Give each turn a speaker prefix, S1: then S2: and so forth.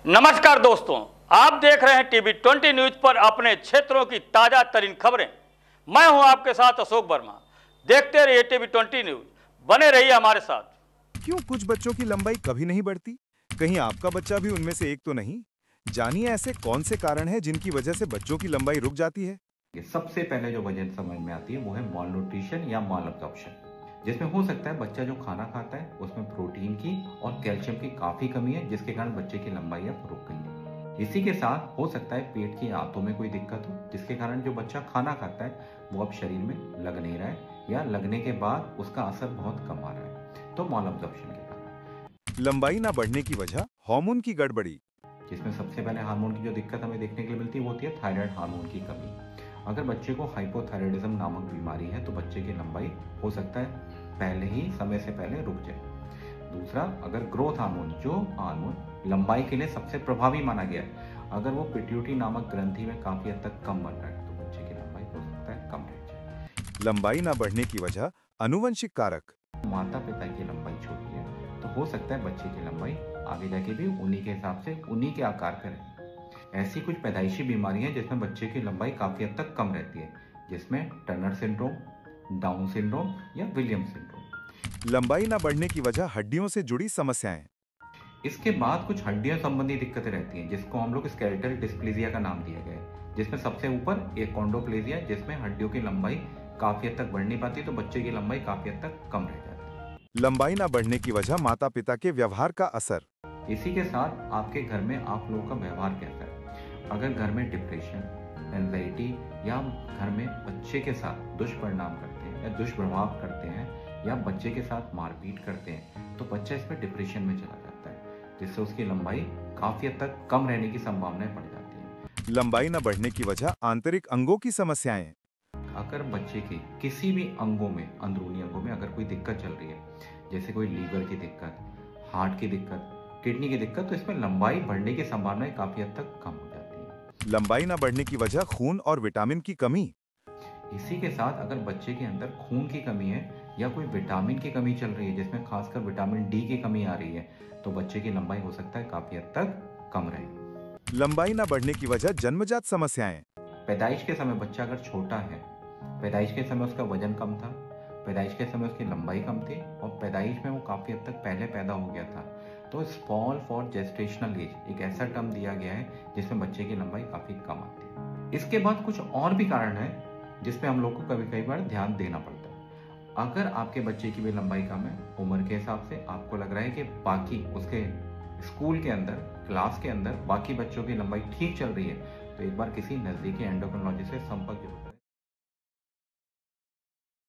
S1: नमस्कार दोस्तों, आप देख रहे हैं टीवी 20 न्यूज पर अपने क्षेत्रों की ताजा तरीन खबरें। मैं हूं आपके साथ अशोक वर्मा। देखते रहिए टीवी 20 न्यूज, बने रहिए हमारे साथ।
S2: क्यों कुछ बच्चों की लंबाई कभी नहीं बढ़ती? कहीं आपका बच्चा भी उनमें से एक तो नहीं? जानिए ऐसे कौन से कारण हैं जिनकी वजह से बच्चों की लंबाई रुक जाती है।
S3: ये सबसे पहले जो वजह समझ में आती है वो है माल न्यूट्रिशन या माल अब्जॉर्प्शन, जिसमें हो सकता है बच्चा जो खाना खाता है उसमें प्रोटीन की और कैल्शियम की काफ़ी कमी है, जिसके कारण बच्चे की लंबाई अब रुक गई है। इसी के साथ हो सकता है पेट की आंतों में कोई दिक्कत हो, जिसके कारण जो बच्चा खाना खाता है वो अब शरीर में लग नहीं रहा है या लगने के बाद उसका असर बहुत कम आ रहा है, तो माल अब्जॉर्प्शन के कारण।
S2: लंबाई ना बढ़ने की वजह हार्मोन की गड़बड़ी,
S3: जिसमें सबसे पहले हार्मोन की जो दिक्कत हमें देखने के लिए मिलती है वो होती है थायराइड हार्मोन की कमी। अगर बच्चे को हाइपोथायराइडिज्म नामक बीमारी है तो बच्चे की लंबाई हो सकता है पहले ही समय से पहले रुक जाए। दूसरा, अगर ग्रोथ हार्मोन, जो हार्मोन लंबाई के लिए सबसे प्रभावी माना गया है, अगर वो पिट्यूटरी नामक ग्रंथि में काफी हद तक कम बन रहा है तो बच्चे की लंबाई हो सकता है कम रह जाए।
S2: लंबाई ना बढ़ने की वजह अनुवंशिक कारक,
S3: माता पिता की लंबाई छोटी है तो हो सकता है बच्चे की लंबाई आगे जाके भी उन्हीं के हिसाब से उन्हीं के आकार पर रहे। ऐसी कुछ पैदाइशी बीमारियां जिसमें बच्चे की लंबाई काफी हद तक कम रहती है, जिसमें टर्नर सिंड्रोम, डाउन सिंड्रोम या विलियम्स सिंड्रोम।
S2: लंबाई ना बढ़ने की वजह हड्डियों से जुड़ी समस्याएं,
S3: इसके बाद कुछ हड्डियों संबंधी दिक्कतें रहती हैं, जिसको हम लोग स्केलेटल डिस्प्लेजिया का नाम दिया गया है, जिसमें सबसे ऊपर एकोंड्रोप्लेजिया, जिसमें हड्डियों की लंबाई काफी हद तक बढ़ नहीं पाती तो बच्चे की लंबाई काफी हद तक कम रह जाती है।
S2: लंबाई ना बढ़ने की वजह माता पिता के व्यवहार का असर,
S3: इसी के साथ आपके घर में आप लोगों का व्यवहार कैसा है। अगर घर में डिप्रेशन, एंजाइटी या घर में बच्चे के साथ दुष्परिणाम करते हैं या दुष्प्रभाव करते हैं या बच्चे के साथ मारपीट करते हैं तो बच्चा इसमें डिप्रेशन में चला जाता है, जिससे उसकी लंबाई काफी हद तक कम रहने की संभावनाएं बढ़ जाती हैं।
S2: लंबाई ना बढ़ने की वजह आंतरिक अंगों की समस्याएं,
S3: अगर बच्चे के किसी भी अंगों में, अंदरूनी अंगों में अगर कोई दिक्कत चल रही है, जैसे कोई लीवर की दिक्कत, हार्ट की दिक्कत, किडनी की दिक्कत, तो इसमें लंबाई बढ़ने की संभावनाएं काफी हद तक कम हो जाती है।
S2: लंबाई ना बढ़ने की वजह खून और विटामिन की कमी,
S3: इसी के साथ अगर बच्चे के अंदर खून की कमी है या कोई विटामिन की कमी चल रही है, जिसमें खासकर विटामिन डी की कमी आ रही है, तो बच्चे की लंबाई हो सकता है काफी हद तक कम रहे।
S2: लंबाई ना बढ़ने की वजह जन्मजात समस्याएं,
S3: पैदाइश के समय बच्चा अगर छोटा है, पैदाइश के समय उसका वजन कम था, पैदाइश के समय उसकी लंबाई कम थी और पैदाइश में वो काफ़ी हद तक पहले पैदा हो गया था, तो स्मॉल फॉर जेस्टेशनल एज एक ऐसा टर्म दिया गया है जिसमें बच्चे की लंबाई काफ़ी कम आती है। इसके बाद कुछ और भी कारण है जिसपे हम लोग को कभी कभी बार ध्यान देना पड़ता है। अगर आपके बच्चे की भी लंबाई कम है, उम्र के हिसाब से आपको लग रहा है कि बाकी उसके स्कूल के अंदर, क्लास के अंदर बाकी बच्चों की लंबाई ठीक चल रही है, तो एक बार किसी नज़दीकी एंडोक्रिनोलॉजिस्ट से संपर्क जरूर करें।